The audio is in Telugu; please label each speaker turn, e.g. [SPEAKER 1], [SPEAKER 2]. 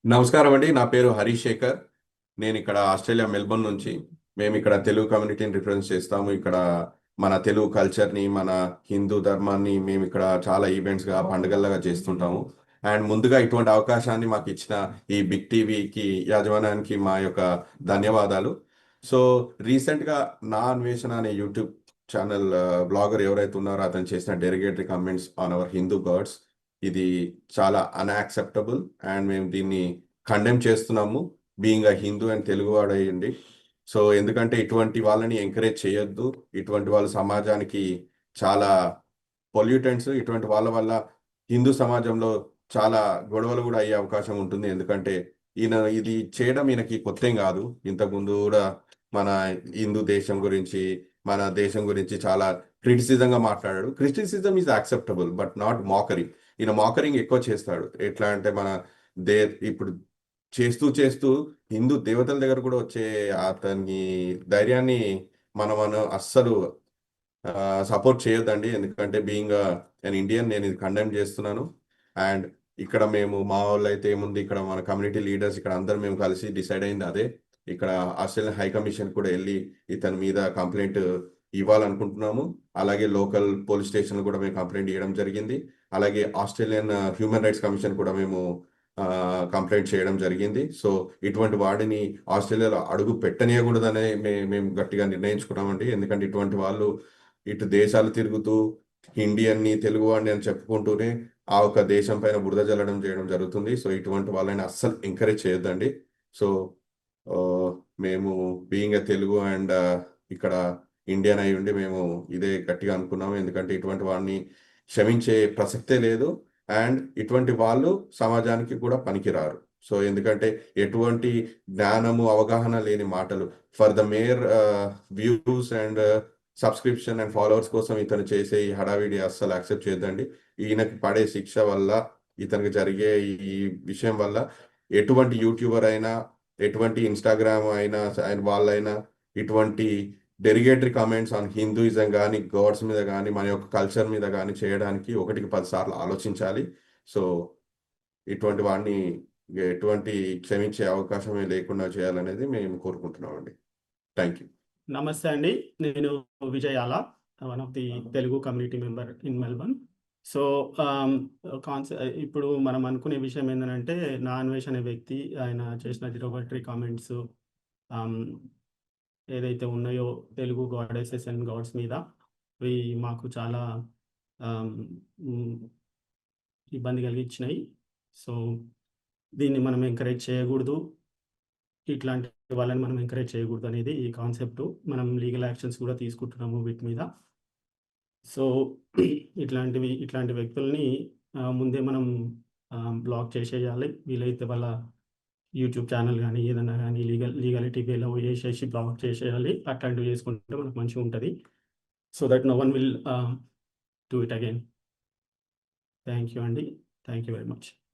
[SPEAKER 1] నమస్కారం అండి. నా పేరు హరీష్ శేఖర్. నేను ఇక్కడ ఆస్ట్రేలియా మెల్బోర్న్ నుంచి. మేము ఇక్కడ తెలుగు కమ్యూనిటీని రిప్రజెంట్ చేస్తాము. ఇక్కడ మన తెలుగు కల్చర్ని, మన హిందూ ధర్మాన్ని మేము ఇక్కడ చాలా ఈవెంట్స్గా పండుగల్లాగా చేస్తుంటాము. అండ్ ముందుగా ఇటువంటి అవకాశాన్ని మాకు ఇచ్చిన ఈ బిగ్ టీవీకి యాజమాన్యానికి మా యొక్క ధన్యవాదాలు. సో రీసెంట్గా నా అన్వేషణ అనే యూట్యూబ్ ఛానల్ బ్లాగర్ ఎవరైతే ఉన్నారో అతను చేసిన derogatory comments on our Hindu gods, ఇది చాలా అన్యాక్సెప్టబుల్. అండ్ మేము దీన్ని కండెమ్ చేస్తున్నాము, బీయింగ్ అ హిందూ అండ్ తెలుగువాడు అయ్యండి. సో ఎందుకంటే ఇటువంటి వాళ్ళని ఎంకరేజ్ చేయొద్దు. ఇటువంటి వాళ్ళు సమాజానికి చాలా పొల్యూటెంట్స్. ఇటువంటి వాళ్ళ వల్ల హిందూ సమాజంలో చాలా గొడవలు కూడా అయ్యే అవకాశం ఉంటుంది. ఎందుకంటే ఇది చేయడం ఈయనకి కొత్తేం కాదు. ఇంతకుముందు కూడా మన హిందూ దేశం గురించి, మన దేశం గురించి చాలా క్రిటిసిజంగా మాట్లాడాడు. Criticism is acceptable but not మాకరీ. ఈయన మాకరింగ్ ఎక్కువ చేస్తాడు. ఎట్లా అంటే మన దే ఇప్పుడు చేస్తూ చేస్తూ హిందూ దేవతల దగ్గర కూడా వచ్చే అతని ధైర్యాన్ని మనం అస్సలు సపోర్ట్ చేయొద్దండి. ఎందుకంటే బీయింగ్ అన్ ఇండియన్ నేను ఇది కండెమ్ చేస్తున్నాను. అండ్ ఇక్కడ మేము మా వాళ్ళు అయితే ఏముంది, ఇక్కడ మన కమ్యూనిటీ లీడర్స్ ఇక్కడ అందరం మేము కలిసి డిసైడ్ అయింది అదే. ఇక్కడ ఆస్ట్రేలియన్ హై కమిషన్ కూడా వెళ్ళి ఇతని మీద కంప్లైంట్ ఇవ్వాలనుకుంటున్నాము. అలాగే లోకల్ పోలీస్ స్టేషన్ కూడా మేము కంప్లైంట్ ఇవ్వడం జరిగింది. అలాగే ఆస్ట్రేలియన్ హ్యూమన్ రైట్స్ కమిషన్ కూడా మేము కంప్లైంట్ చేయడం జరిగింది. సో ఇటువంటి వాడిని ఆస్ట్రేలియాలో అడుగు పెట్టనీయకూడదనే మేము గట్టిగా నిర్ణయించుకున్నామండి. ఎందుకంటే ఇటువంటి వాళ్ళు ఇటు దేశాలు తిరుగుతూ ఇండియన్ని తెలుగు వాడిని అని చెప్పుకుంటూనే ఆ ఒక దేశం పైన బురద జల్లడం చేయడం జరుగుతుంది. సో ఇటువంటి వాళ్ళని అస్సలు ఎంకరేజ్ చేయొద్దండి. సో ఆ, మేము బీయింగ్ ఎ తెలుగు అండ్ ఇక్కడ ఇండియన్ అయి ఉండి మేము ఇదే గట్టిగా అనుకున్నాము. ఎందుకంటే ఇటువంటి వాడిని క్షమించే ప్రసక్తే లేదు. అండ్ ఇటువంటి వాళ్ళు సమాజానికి కూడా పనికిరారు. సో ఎందుకంటే ఎటువంటి జ్ఞానము అవగాహన లేని మాటలు for the mere views and subscription and followers కోసం ఇతను చేసే ఈ హడావిడి అస్సలు యాక్సెప్ట్ చేయొద్దండి. ఈయనకి పడే శిక్ష వల్ల, ఇతనికి జరిగే ఈ విషయం వల్ల ఎటువంటి యూట్యూబర్ అయినా, ఎటువంటి ఇన్స్టాగ్రామ్ అయినా వాళ్ళైనా ఇటువంటి డెరిగేటరీ కామెంట్స్ ఆన్ హిందూయిజం కానీ, గాడ్స్ మీద కానీ, మన యొక్క కల్చర్ మీద కానీ చేయడానికి 1-10 సార్లు ఆలోచించాలి. సో ఇటువంటి వాడిని ఎటువంటి క్షమించే అవకాశమే లేకుండా చేయాలనేది మేము కోరుకుంటున్నామండి. Thank you.
[SPEAKER 2] నమస్తే అండి, నేను విజయాల, one of the Telugu community member in Melbourne. So ఇప్పుడు మనం అనుకునే విషయం ఏంటంటే, నా అన్వేష్ అనే వ్యక్తి ఆయన చేసిన డిరోగటరీ కామెంట్స్ ఏదైతే ఉన్నాయో తెలుగు గాడెసెస్ అండ్ గాడ్స్ మీద, అవి మాకు చాలా ఇబ్బంది కలిగించినాయి. సో దీన్ని మనం ఎంకరేజ్ చేయకూడదు, ఇట్లాంటి వాళ్ళని మనం ఎంకరేజ్ చేయకూడదు అనేది ఈ కాన్సెప్ట్. మనం లీగల్ యాక్షన్స్ కూడా తీసుకుంటున్నాము వీటి మీద. సో ఇట్లాంటి వ్యక్తుల్ని ముందే మనం బ్లాక్ చేసేయాలి. వీలైతే వాళ్ళ యూట్యూబ్ ఛానల్ కానీ ఏదైనా కానీ లీగాలిటీ వేలో వేసేసి బ్లాక్ చేసేయాలి. అట్లాంటివి చేసుకుంటే మనకు మంచిగా ఉంటుంది. So that no one will do it again. Thank you అండి. Thank you very much.